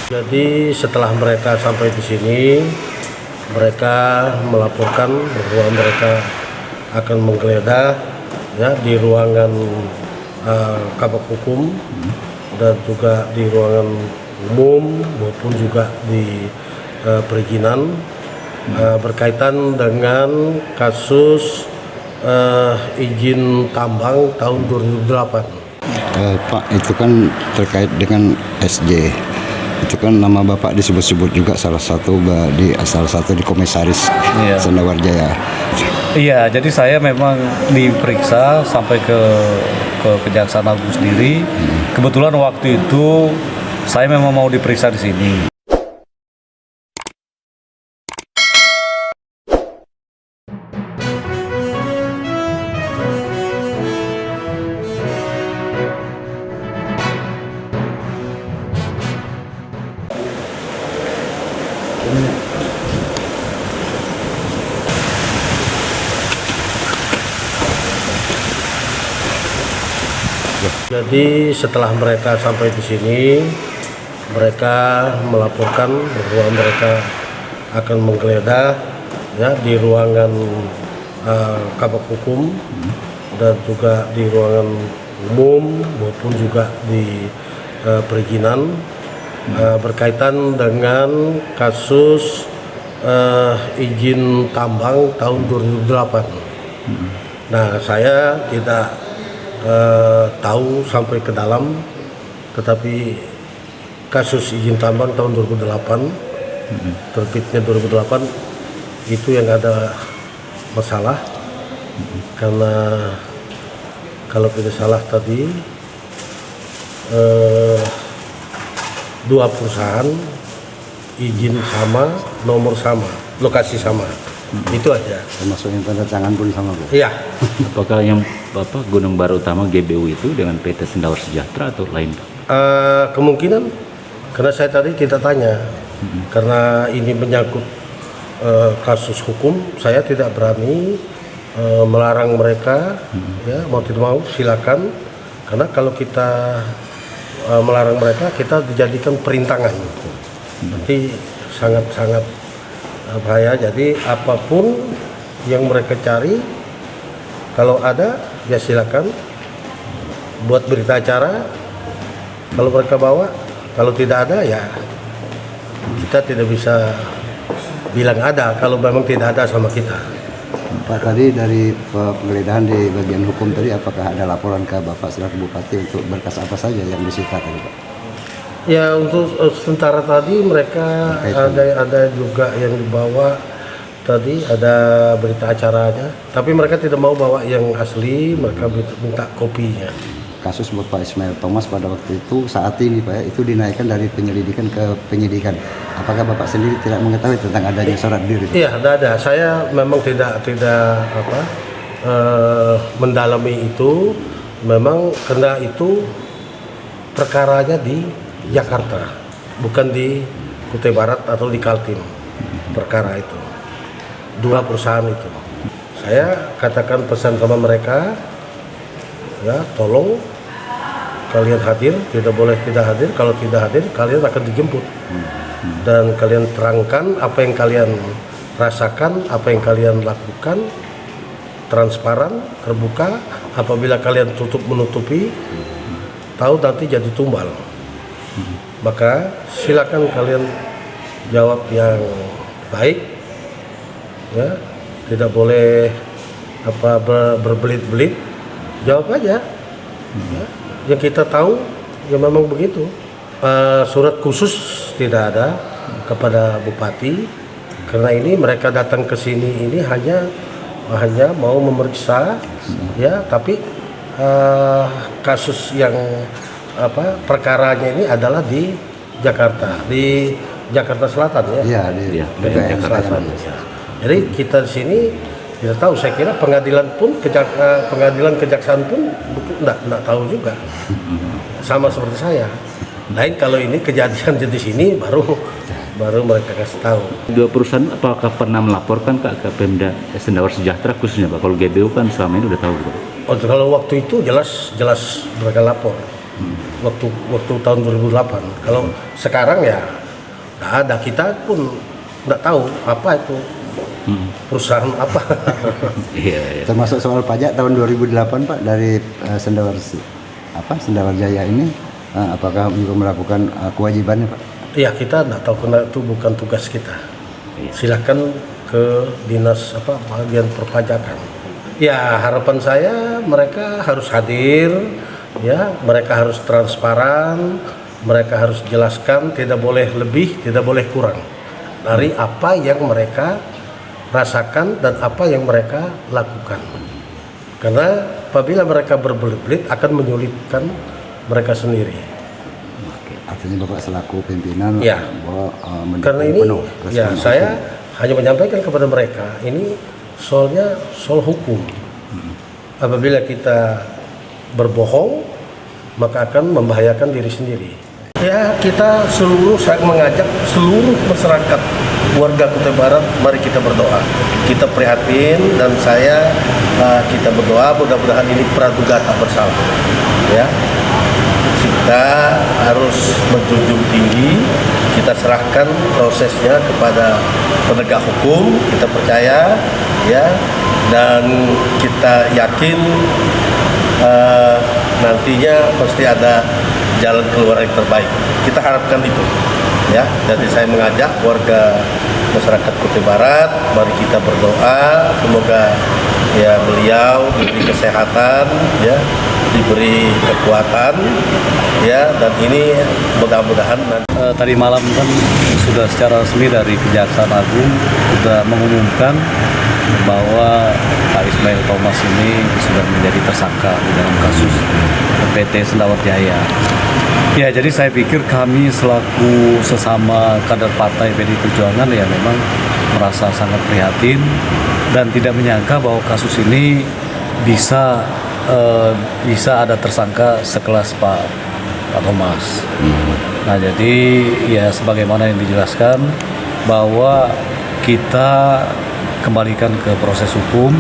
Jadi setelah mereka sampai di sini, mereka melaporkan bahwa mereka akan menggeledah ya di ruangan Kabak Hukum dan juga di ruangan umum maupun juga di perizinan berkaitan dengan kasus izin tambang tahun 2008. Pak, itu kan terkait dengan SJ. Itu kan nama Bapak disebut-sebut juga salah satu di komisaris Sendawarjaya. Iya, jadi saya memang diperiksa sampai ke Kejaksaan Agung sendiri. Kebetulan waktu itu saya memang mau diperiksa di sini. Jadi setelah mereka sampai di sini, mereka melaporkan bahwa mereka akan menggeledah ya di ruangan Kabak Hukum dan juga di ruangan umum maupun juga di perizinan berkaitan dengan kasus izin tambang tahun 2008. Nah, saya tidak tahu sampai ke dalam, tetapi kasus izin tambang tahun 2008 terbitnya 2008 itu yang ada masalah karena kalau tidak salah tadi dua perusahaan izin sama, nomor sama, lokasi sama. Itu aja. Termasuk yang tanda tangan pun sama, Bu? Iya. Apakah yang Gunung Baru Utama GBU itu dengan PT Sendawar Sejahtera atau lain? Kemungkinan, karena saya tadi tidak tanya, karena ini menyangkut kasus hukum, saya tidak berani melarang mereka. Ya, mau tidak mau silakan, karena kalau kita melarang mereka, kita dijadikan perintangan. Nanti sangat-sangat bahaya. Jadi apapun yang mereka cari, kalau ada ya silakan buat berita acara. Kalau mereka bawa, kalau tidak ada ya kita tidak bisa bilang ada kalau memang tidak ada sama kita. Pak, tadi dari penggeledahan di bagian hukum tadi, apakah ada laporan ke Bapak selaku Bupati untuk berkas apa saja yang disita tadi, Pak? Ya, untuk sementara tadi mereka ada juga yang dibawa tadi, ada berita acaranya, tapi mereka tidak mau bawa yang asli, mereka minta kopinya. Kasus Bapak Ismail Thomas pada waktu itu, saat ini Pak, itu dinaikkan dari penyelidikan ke penyidikan. Apakah Bapak sendiri tidak mengetahui tentang adanya surat diri? Iya, ada. Saya memang tidak mendalami itu. Memang karena itu perkaranya di Jakarta, bukan di Kutai Barat atau di Kaltim. Perkara itu dua perusahaan itu. Saya katakan pesan sama mereka, ya tolong kalian hadir, tidak boleh tidak hadir. Kalau tidak hadir, kalian akan dijemput dan kalian terangkan apa yang kalian rasakan, apa yang kalian lakukan, transparan, terbuka. Apabila kalian tutup menutupi, tahu nanti jadi tumbal. Maka silakan kalian jawab yang baik, ya, tidak boleh berbelit-belit, jawab aja. Ya. Yang kita tahu ya memang begitu. Surat khusus tidak ada kepada Bupati, karena ini mereka datang ke sini ini hanya mau memeriksa, ya, tapi kasus yang perkaranya ini adalah di Jakarta Selatan, ya. Iya, di Jakarta Selatan. Ya. Jadi kita di sini tidak tahu. Saya kira pengadilan kejaksaan pun enggak tahu juga. Sama seperti saya. Lain kalau ini kejadian di sini baru baru mereka kasih tahu. Dua perusahaan apakah pernah melaporkan ke Pemda Sendawar Sejahtera khususnya Pak? Kalau GBU kan selama ini udah tahu Pak. Oh, kalau waktu itu jelas mereka lapor. Waktu tahun 2008. Kalau sekarang ya nggak ada, kita pun nggak tahu apa itu perusahaan apa. Iya. Termasuk soal pajak tahun 2008 Pak dari Sendawar Jaya ini, apakah juga melakukan kewajibannya Pak? Iya, kita nggak tahu karena itu bukan tugas kita. Silakan ke dinas bagian perpajakan. Ya, harapan saya mereka harus hadir, ya, mereka harus transparan, mereka harus jelaskan, tidak boleh lebih, tidak boleh kurang dari apa yang mereka rasakan dan apa yang mereka lakukan. Karena apabila mereka berbelit-belit akan menyulitkan mereka sendiri. Artinya Bapak selaku pimpinan Ya, karena ini ya saya hanya menyampaikan kepada mereka ini soal hukum. Apabila kita berbohong maka akan membahayakan diri sendiri. Ya, saya mengajak seluruh masyarakat warga Kutai Barat, mari kita berdoa. Kita prihatin dan kita berdoa mudah-mudahan ini praduga tak bersalah. Ya. Kita harus menjunjung tinggi, kita serahkan prosesnya kepada penegak hukum, kita percaya ya, dan kita yakin nantinya pasti ada jalan keluar yang terbaik. Kita harapkan itu ya. Jadi saya mengajak warga masyarakat Kutai Barat, mari kita berdoa semoga ya beliau diberi kesehatan ya, diberi kekuatan ya, dan ini mudah-mudahan Tadi malam kan sudah secara resmi dari Kejaksaan Agung sudah mengumumkan bahwa Pak Ismail Thomas ini sudah menjadi tersangka di dalam kasus PT Sendawar Jaya. Ya, jadi saya pikir kami selaku sesama kader partai PDI Perjuangan ya memang merasa sangat prihatin dan tidak menyangka bahwa kasus ini bisa ada tersangka sekelas Pak Thomas. Nah, jadi ya sebagaimana yang dijelaskan bahwa kita kembalikan ke proses hukum,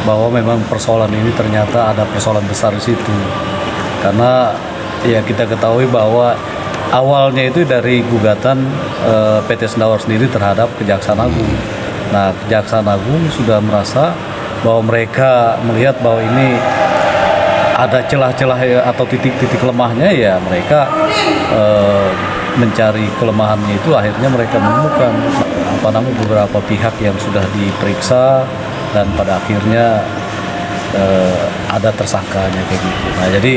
bahwa memang persoalan ini ternyata ada persoalan besar di situ. Karena ya kita ketahui bahwa awalnya itu dari gugatan PT Sendawar sendiri terhadap Kejaksaan Agung. Nah, Kejaksaan Agung sudah merasa bahwa mereka melihat bahwa ini ada celah-celah atau titik-titik lemahnya, ya mereka mencari kelemahannya itu, akhirnya mereka menemukan beberapa pihak yang sudah diperiksa dan pada akhirnya ada tersangkanya kayak gitu. Nah, jadi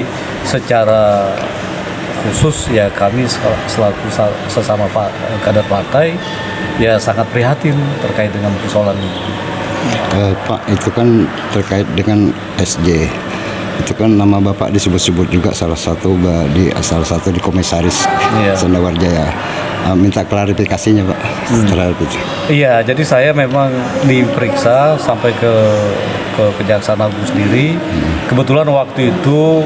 secara khusus ya kami selaku sesama kader partai ya sangat prihatin terkait dengan persoalan ini. Pak, itu kan terkait dengan SJ. Itu kan nama Bapak disebut-sebut juga salah satu di komisaris Sendawar Jaya. Minta klarifikasinya Pak terhadap itu. Iya, jadi saya memang diperiksa sampai ke Kejaksaan Agung sendiri. Kebetulan waktu itu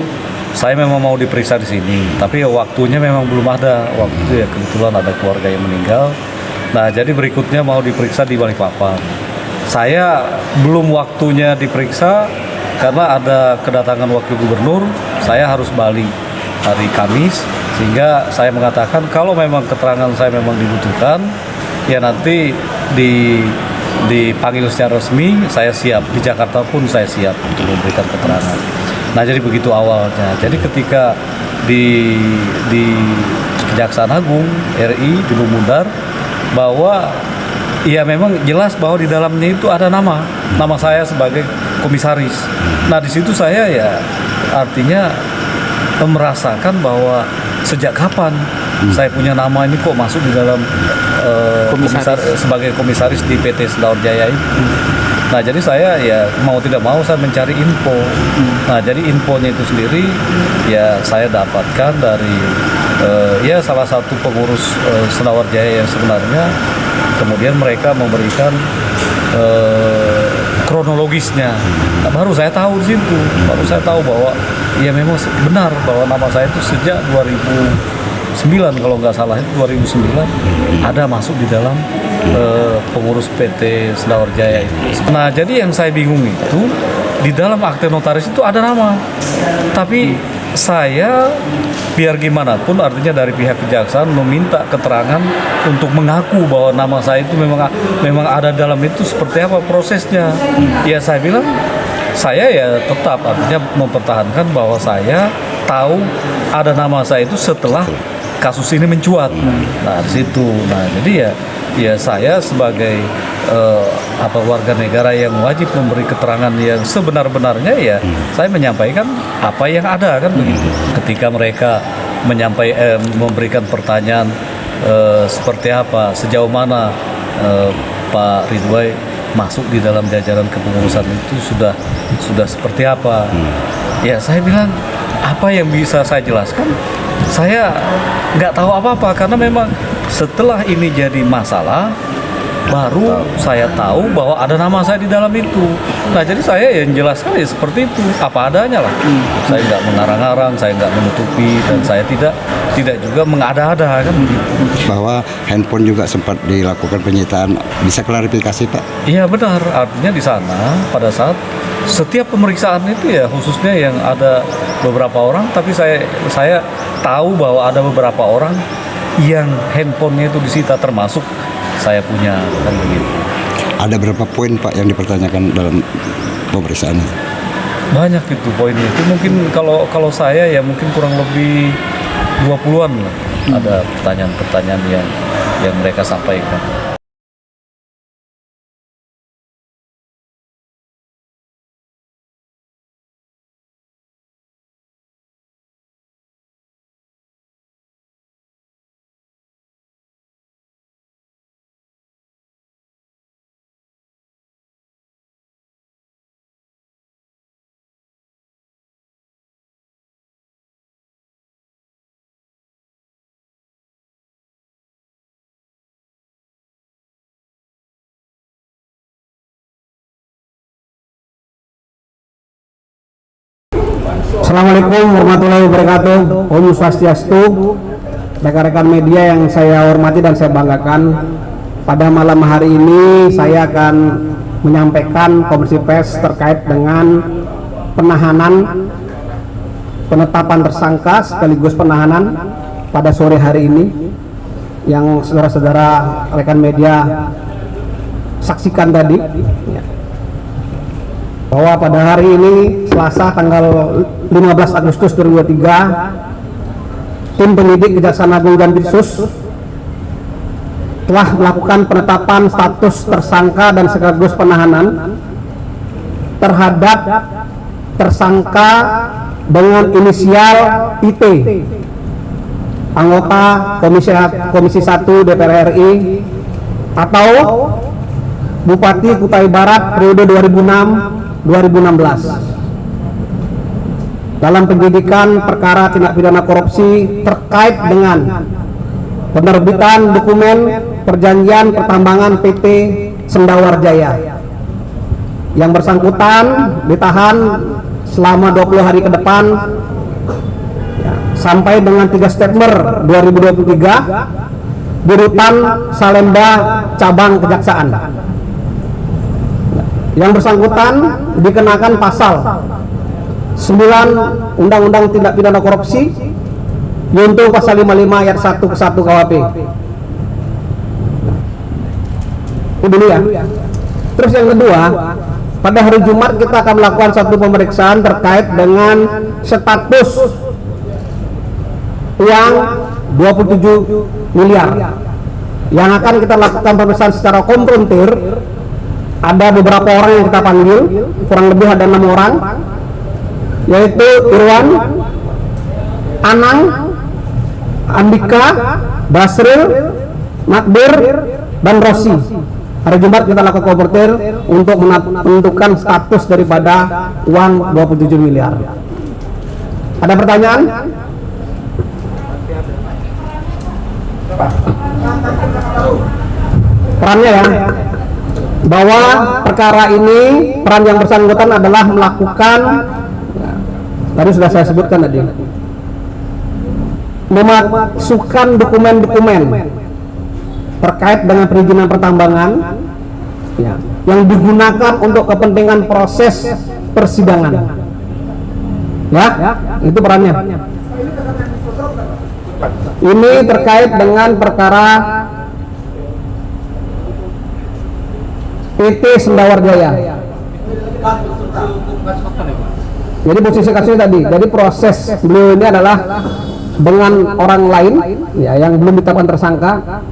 saya memang mau diperiksa di sini, tapi waktunya memang belum ada. Waktu itu ya kebetulan ada keluarga yang meninggal. Nah, jadi berikutnya mau diperiksa di Balikpapan. Saya belum waktunya diperiksa karena ada kedatangan wakil gubernur, saya harus balik hari Kamis, sehingga saya mengatakan kalau memang keterangan saya memang dibutuhkan, ya nanti dipanggil secara resmi, saya siap. Di Jakarta pun saya siap untuk memberikan keterangan. Nah, jadi begitu awalnya. Jadi ketika di Kejaksaan Agung RI di Lumundar, bahwa ya memang jelas bahwa di dalamnya itu ada nama saya sebagai komisaris. Nah, di situ saya ya artinya merasakan bahwa sejak kapan saya punya nama ini kok masuk di dalam sebagai komisaris di PT Sendawar Jaya itu. Nah, jadi saya ya mau tidak mau saya mencari info. Nah, jadi infonya itu sendiri ya saya dapatkan dari ya salah satu pengurus Sendawar Jaya yang sebenarnya. Kemudian mereka memberikan kronologisnya. Nah, baru saya tahu di situ. Baru saya tahu bahwa ya memang benar bahwa nama saya itu sejak 2009 2009 kalau nggak salah itu 2009 ada masuk di dalam pengurus PT Sendawar Jaya itu. Nah jadi yang saya bingung itu di dalam akte notaris itu ada nama, tapi saya biar gimana pun artinya dari pihak kejaksaan meminta keterangan untuk mengaku bahwa nama saya itu memang ada dalam itu, seperti apa prosesnya. Ya saya bilang saya ya tetap artinya mempertahankan bahwa saya tahu ada nama saya itu setelah kasus ini mencuat. Nah di situ. Nah jadi ya saya sebagai warga negara yang wajib memberi keterangan yang sebenar-benarnya, ya saya menyampaikan apa yang ada kan begitu. Ketika mereka memberikan pertanyaan seperti apa, sejauh mana Pak Ridwan masuk di dalam jajaran kepengurusan itu sudah seperti apa, ya saya bilang apa yang bisa saya jelaskan, saya nggak tahu apa-apa, karena memang setelah ini jadi masalah baru saya tahu bahwa ada nama saya di dalam itu. Nah jadi saya yang jelaskan ya seperti itu, apa adanya lah. Saya nggak mengarang-arang, saya nggak menutupi, dan saya tidak juga mengada-ada kan begitu. Bahwa handphone juga sempat dilakukan penyitaan, bisa klarifikasi Pak? Iya benar, artinya di sana pada saat setiap pemeriksaan itu ya khususnya yang ada beberapa orang, tapi saya tahu bahwa ada beberapa orang yang handphonenya itu disita, termasuk saya punya kan begitu. Ada berapa poin Pak yang dipertanyakan dalam pemeriksaan itu? Banyak itu poinnya, itu mungkin kalau saya ya mungkin kurang lebih 20-an lah. Ada pertanyaan-pertanyaan yang mereka sampaikan. Assalamualaikum warahmatullahi wabarakatuh. Om Swastiastu. Rekan-rekan media yang saya hormati dan saya banggakan, pada malam hari ini saya akan menyampaikan konferensi pers terkait dengan penetapan tersangka sekaligus penahanan pada sore hari ini yang saudara-saudara rekan media saksikan tadi, bahwa pada hari ini Selasa tanggal 15 Agustus 2023 tim penyidik Kejaksaan Agung Jampitsus telah melakukan penetapan status tersangka dan sekaligus penahanan terhadap tersangka dengan inisial IT, anggota Komisi 1 DPR RI atau Bupati Kutai Barat periode 2006-2016 dalam penyidikan perkara tindak pidana korupsi terkait dengan penerbitan dokumen perjanjian pertambangan PT Sendawar Jaya. Yang bersangkutan ditahan selama 20 hari ke depan sampai dengan 3 September 2023 di Rutan Salemba Cabang Kejaksaan. Yang bersangkutan dikenakan pasal 9 Undang-Undang Tindak Pidana Korupsi yaitu pasal 55 ayat 1 ke 1 KUHP. Itu dulu ya. Terus yang kedua, pada hari Jumat kita akan melakukan satu pemeriksaan terkait dengan status uang 27 miliar yang akan kita lakukan pemeriksaan secara konfrontir. Ada beberapa orang yang kita panggil, kurang lebih ada 6 orang, yaitu Irwan, Anang, Andika, Basril, Makbir, dan Rosi. Hari Jumat kita lakukan konfrontir untuk menentukan status daripada uang 27 miliar. Ada pertanyaan? Perannya ya, bahwa perkara ini peran yang bersangkutan adalah melakukan, tadi sudah saya sebutkan tadi, memasukkan dokumen-dokumen terkait dengan perizinan pertambangan ya, yang digunakan untuk kepentingan proses persidangan. Ya, itu perannya. Ini terkait dengan perkara PT Sendawar Jaya. Jadi posisi kasusnya tadi, jadi proses beliau ini adalah dengan orang lain ya, yang belum ditetapkan tersangka,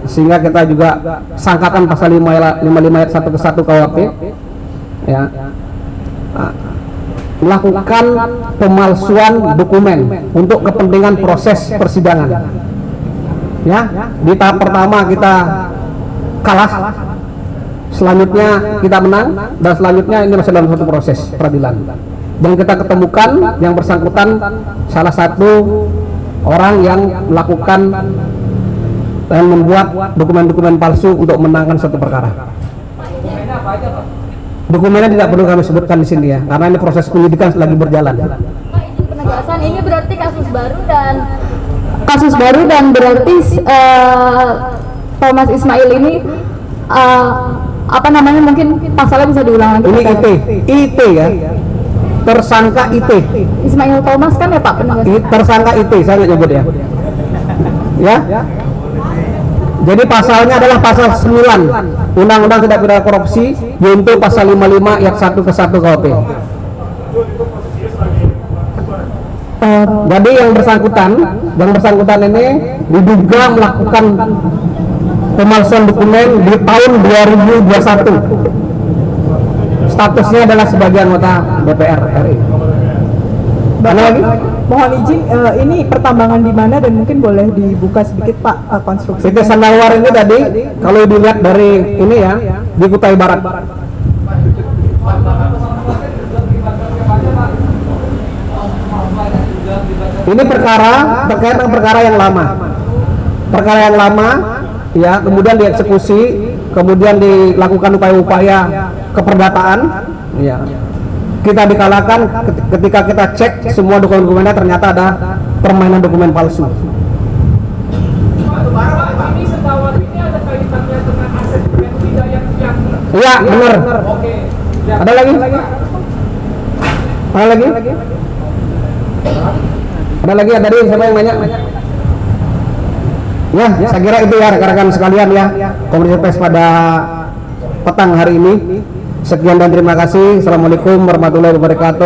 sehingga kita juga sangkakan pasal 55 ayat 1 ke 1 KUHP ya, melakukan pemalsuan dokumen untuk kepentingan proses persidangan ya. Di tahap pertama kita kalah, selanjutnya kita menang, dan selanjutnya ini masih dalam satu proses peradilan, dan kita ketemukan yang bersangkutan salah satu orang yang melakukan dan membuat dokumen-dokumen palsu untuk menangkan suatu perkara. Dokumennya tidak perlu kami sebutkan di sini ya, karena ini proses penyidikan lagi berjalan. Pak, izin penegasan, ini berarti kasus baru dan berarti Thomas Ismail ini apa namanya, mungkin pasalnya bisa diulang lagi. Ini IT ya, tersangka IT. Ismail Thomas kan ya Pak penegasan? Tersangka IT, saya nggak nyebut ya. Ya. Jadi pasalnya adalah pasal 9 Undang-Undang Tindak Pidana Korupsi, yaitu pasal 55 ayat 1 ke 1 KUHP. Jadi yang bersangkutan ini diduga melakukan pemalsuan dokumen di tahun 2021. Statusnya adalah sebagai anggota DPR RI. Ada lagi? Mohon izin, ini pertambangan di mana dan mungkin boleh dibuka sedikit Pak konstruksi. PT Sendawar ini tadi kalau dilihat dari ini ya, di Kutai Barat. Ini perkara terkait dengan perkara yang lama. Perkara yang lama ya, kemudian dieksekusi, kemudian dilakukan upaya-upaya keperdataan ya. Kita dikalahkan ketika kita cek semua dokumen-dokumennya, ternyata ada permainan dokumen palsu. Iya, benar. Ada lagi? Ada lagi? Ada lagi ya, tadi siapa yang nanya? Ya, saya kira itu ya rekan-rekan sekalian ya, konferensi pers pada petang hari ini. Sekian dan terima kasih. Assalamualaikum warahmatullahi wabarakatuh.